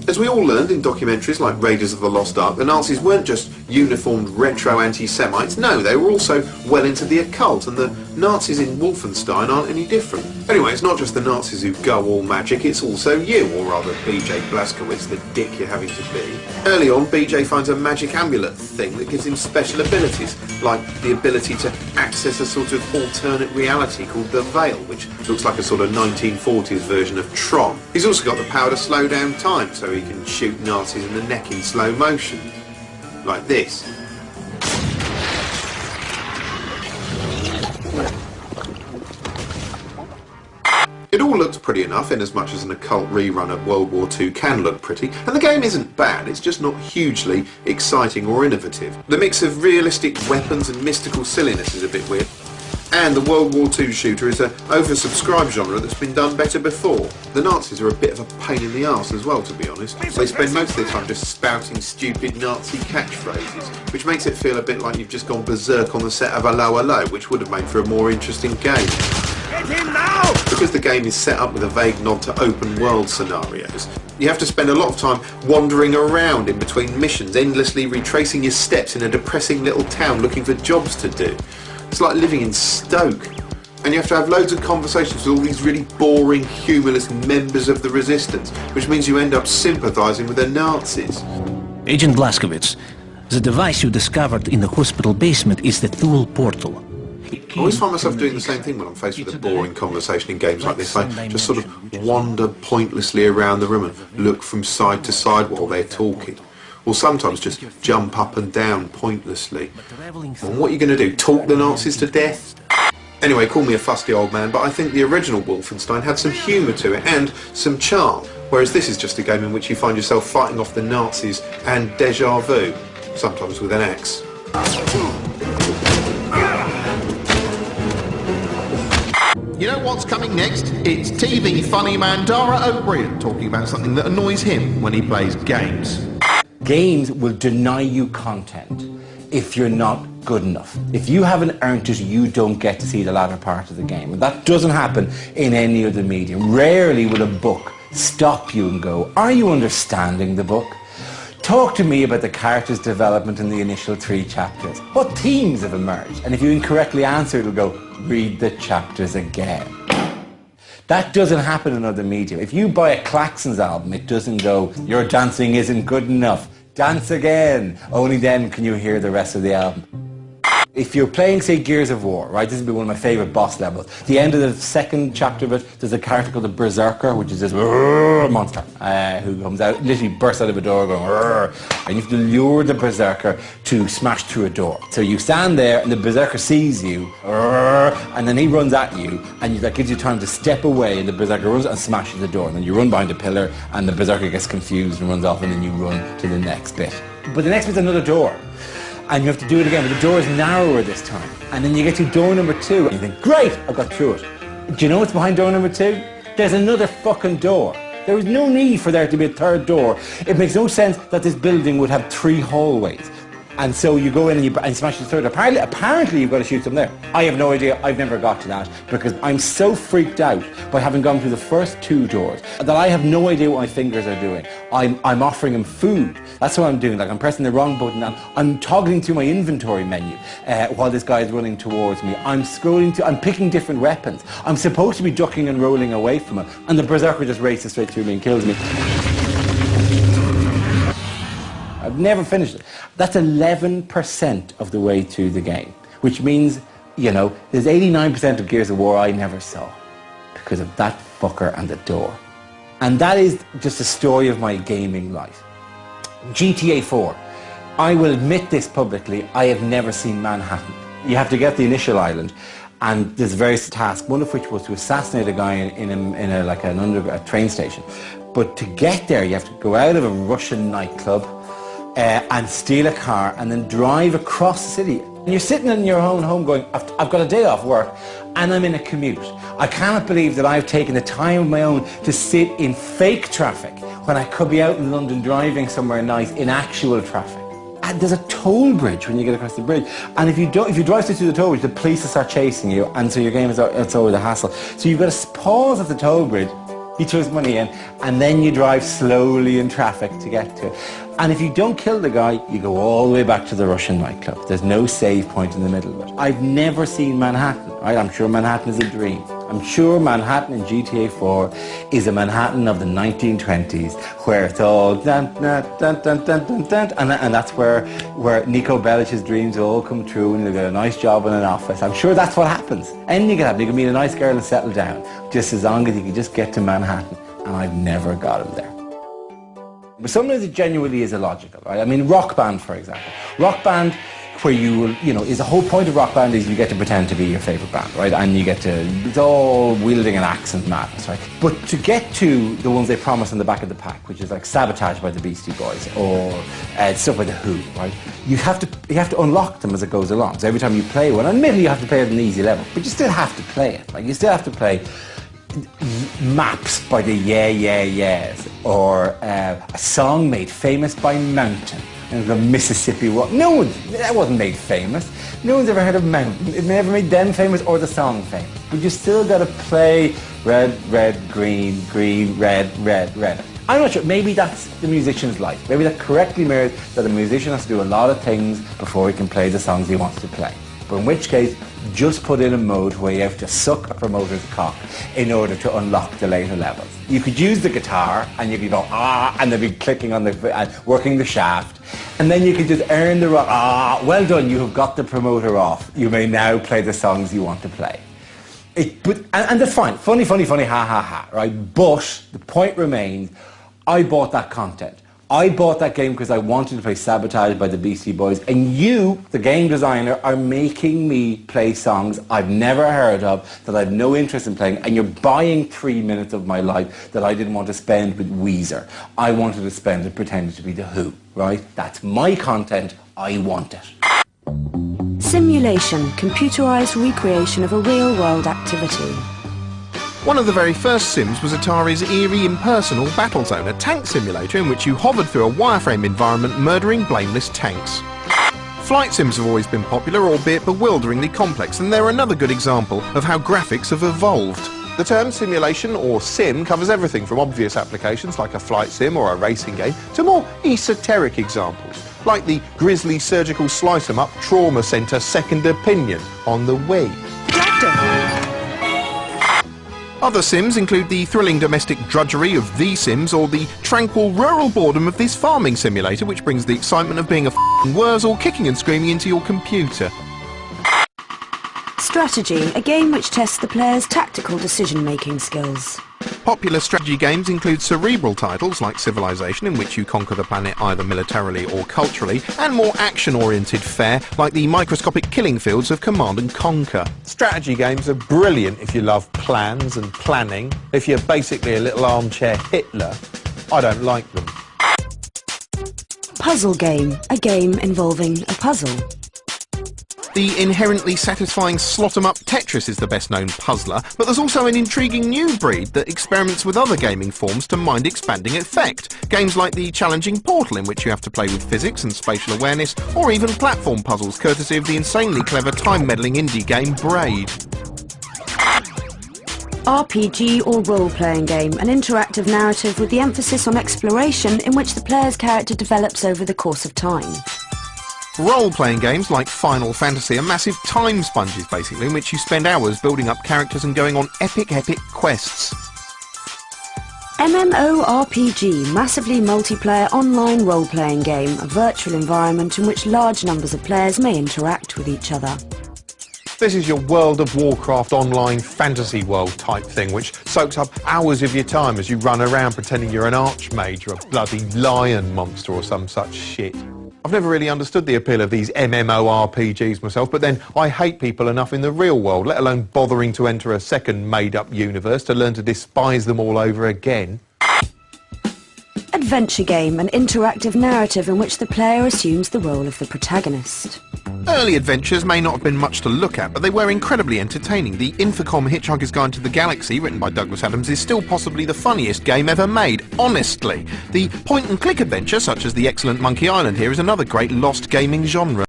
As we all learned in documentaries like Raiders of the Lost Ark, the Nazis weren't just uniformed retro anti-Semites, no, they were also well into the occult, and the Nazis in Wolfenstein aren't any different. Anyway, it's not just the Nazis who go all magic, it's also you, or rather BJ Blazkowicz, the dick you're having to be. Early on, BJ finds a magic amulet thing that gives him special abilities, like the ability to access a sort of alternate reality called the Veil, which looks like a sort of 1940s version of Tron. He's also got the power to slow down time, so he can shoot Nazis in the neck in slow motion. Like this. It all looks pretty enough, in as much as an occult rerun of World War II can look pretty, and the game isn't bad, it's just not hugely exciting or innovative. The mix of realistic weapons and mystical silliness is a bit weird, and the World War II shooter is an oversubscribed genre that's been done better before. The Nazis are a bit of a pain in the arse as well, to be honest. They spend most of their time just spouting stupid Nazi catchphrases, which makes it feel a bit like you've just gone berserk on the set of Hello Hello, which would have made for a more interesting game. Get in now! Because the game is set up with a vague nod to open world scenarios, you have to spend a lot of time wandering around in between missions, endlessly retracing your steps in a depressing little town looking for jobs to do. It's like living in Stoke. And you have to have loads of conversations with all these really boring, humourless members of the resistance, which means you end up sympathising with the Nazis. Agent Blazkowicz, the device you discovered in the hospital basement is the Thule portal. I always find myself doing the same thing when I'm faced with a boring conversation in games like this. I just sort of wander pointlessly around the room and look from side to side while they're talking. Or sometimes just jump up and down pointlessly. And what are you going to do, talk the Nazis to death? Anyway, call me a fusty old man, but I think the original Wolfenstein had some humour to it and some charm, whereas this is just a game in which you find yourself fighting off the Nazis and déjà vu, sometimes with an axe. You know what's coming next? It's TV funny man Dara O'Brien talking about something that annoys him when he plays games. Games will deny you content if you're not good enough. If you haven't earned it, you don't get to see the latter part of the game. And that doesn't happen in any other medium. Rarely will a book stop you and go, are you understanding the book? Talk to me about the character's development in the initial 3 chapters. What themes have emerged? And if you incorrectly answer, it'll go, read the chapters again. That doesn't happen in other media. If you buy a Klaxons album, it doesn't go, your dancing isn't good enough. Dance again. Only then can you hear the rest of the album. If you're playing, say, Gears of War, right, this would be one of my favourite boss levels. The end of the 2nd chapter of it, there's a character called the Berserker, which is this monster who comes out, literally bursts out of a door going, and you have to lure the Berserker to smash through a door. So you stand there, and the Berserker sees you, and then he runs at you, and that gives you time to step away, and the Berserker runs and smashes the door. And then you run behind a pillar, and the Berserker gets confused and runs off, and then you run to the next bit. But the next bit's another door. And you have to do it again, but the door is narrower this time. And then you get to door number 2, and you think, great, I've got through it. Do you know what's behind door number 2? There's another fucking door. There is no need for there to be a 3rd door. It makes no sense that this building would have 3 hallways. And so you go in and you smash the 3rd. Apparently you've got to shoot them there. I have no idea. I've never got to that because I'm so freaked out by having gone through the first 2 doors that I have no idea what my fingers are doing. I'm offering him food. That's what I'm doing. Like I'm pressing the wrong button and I'm toggling through my inventory menu while this guy is running towards me. I'm picking different weapons. I'm supposed to be ducking and rolling away from him. And the Berserker just races straight through me and kills me. I've never finished it. That's 11% of the way through the game, which means, you know, there's 89% of Gears of War I never saw because of that fucker and the door. And that is just a story of my gaming life. GTA 4. I will admit this publicly, I have never seen Manhattan. You have to get the initial island, and there's various tasks, one of which was to assassinate a guy in a train station. But to get there, you have to go out of a Russian nightclub, and steal a car and then drive across the city. And you're sitting in your own home going, I've got a day off work and I'm in a commute. I cannot believe that I've taken the time of my own to sit in fake traffic when I could be out in London driving somewhere nice in actual traffic. And there's a toll bridge when you get across the bridge. And if you drive straight through the toll bridge, the police will start chasing you, and so your game is it's always a hassle. So you've got to pause at the toll bridge, He throws money in, and then you drive slowly in traffic to get to it. And if you don't kill the guy, you go all the way back to the Russian nightclub. There's no save point in the middle of it. I've never seen Manhattan, right? I'm sure Manhattan is a dream. I'm sure Manhattan in GTA 4 is a Manhattan of the 1920s, where it's all dun dun dun dun dun dun dun, and that's where Nico Bellic's dreams all come true, and you get a nice job in an office. I'm sure that's what happens. Anything can happen. You can meet a nice girl and settle down, just as long as you can just get to Manhattan. And I've never got him there. But sometimes it genuinely is illogical, right? I mean, Rock Band, for example. Rock Band, where is the whole point of Rock Band is you get to pretend to be your favourite band, right? And you get to, it's all wielding an axe and madness, right? But to get to the ones they promise on the back of the pack, which is like Sabotage by the Beastie Boys, or stuff by The Who, right? You have to unlock them as it goes along. So every time you play one, admittedly you have to play it at an easy level, but you still have to play it, right? You still have to play Maps by the Yeah Yeah Yeahs, or a song made famous by Mountain, and the Mississippi Walk. That wasn't made famous. No one's ever heard of Mountain. It never made them famous or the song famous. But you still got to play red, red, green, green, red, red, red. I'm not sure. Maybe that's the musician's life. Maybe that correctly mirrors that a musician has to do a lot of things before he can play the songs he wants to play. But in which case, just put in a mode where you have to suck a promoter's cock in order to unlock the later levels. You could use the guitar, and you could go, ah, and they'd be clicking on working the shaft. And then you could just earn the rock, ah, well done, you have got the promoter off. You may now play the songs you want to play. And that's fine. Funny, ha, ha, ha, right? But the point remains, I bought that content. I bought that game because I wanted to play Sabotage by the Beastie Boys, and you, the game designer, are making me play songs I've never heard of, that I have no interest in playing, and you're buying 3 minutes of my life that I didn't want to spend with Weezer. I wanted to spend it pretending to be The Who, right? That's my content. I want it. Simulation, computerized recreation of a real-world activity. One of the very first Sims was Atari's eerie impersonal Battlezone, a tank simulator in which you hovered through a wireframe environment murdering blameless tanks. Flight sims have always been popular, albeit bewilderingly complex, and they're another good example of how graphics have evolved. The term simulation, or sim, covers everything from obvious applications like a flight sim or a racing game, to more esoteric examples, like the grisly surgical slice-em-up trauma centre Second Opinion on the Wii. Other Sims include the thrilling domestic drudgery of The Sims, or the tranquil rural boredom of this farming simulator, which brings the excitement of being a f***ing Wurzel kicking and screaming into your computer. Strategy, a game which tests the player's tactical decision-making skills. Popular strategy games include cerebral titles like Civilization, in which you conquer the planet either militarily or culturally, and more action-oriented fare like the microscopic killing fields of Command & Conquer. Strategy games are brilliant if you love plans and planning. If you're basically a little armchair Hitler, I don't like them. Puzzle game, a game involving a puzzle. The inherently satisfying slot-em-up Tetris is the best-known puzzler, but there's also an intriguing new breed that experiments with other gaming forms to mind-expanding effect. Games like the challenging Portal, in which you have to play with physics and spatial awareness, or even platform puzzles courtesy of the insanely clever time-meddling indie game Braid. RPG or role-playing game, an interactive narrative with the emphasis on exploration in which the player's character develops over the course of time. Role-playing games like Final Fantasy are massive time sponges, basically, in which you spend hours building up characters and going on epic quests. MMORPG, massively multiplayer online role-playing game, a virtual environment in which large numbers of players may interact with each other. This is your World of Warcraft online fantasy world type thing, which soaks up hours of your time as you run around pretending you're an archmage or a bloody lion monster or some such shit. I've never really understood the appeal of these MMORPGs myself, but then I hate people enough in the real world, let alone bothering to enter a second made-up universe to learn to despise them all over again. Adventure game, an interactive narrative in which the player assumes the role of the protagonist. Early adventures may not have been much to look at, but they were incredibly entertaining. The Infocom Hitchhiker's Guide to the Galaxy, written by Douglas Adams, is still possibly the funniest game ever made, honestly. The point-and-click adventure, such as the excellent Monkey Island here, is another great lost gaming genre.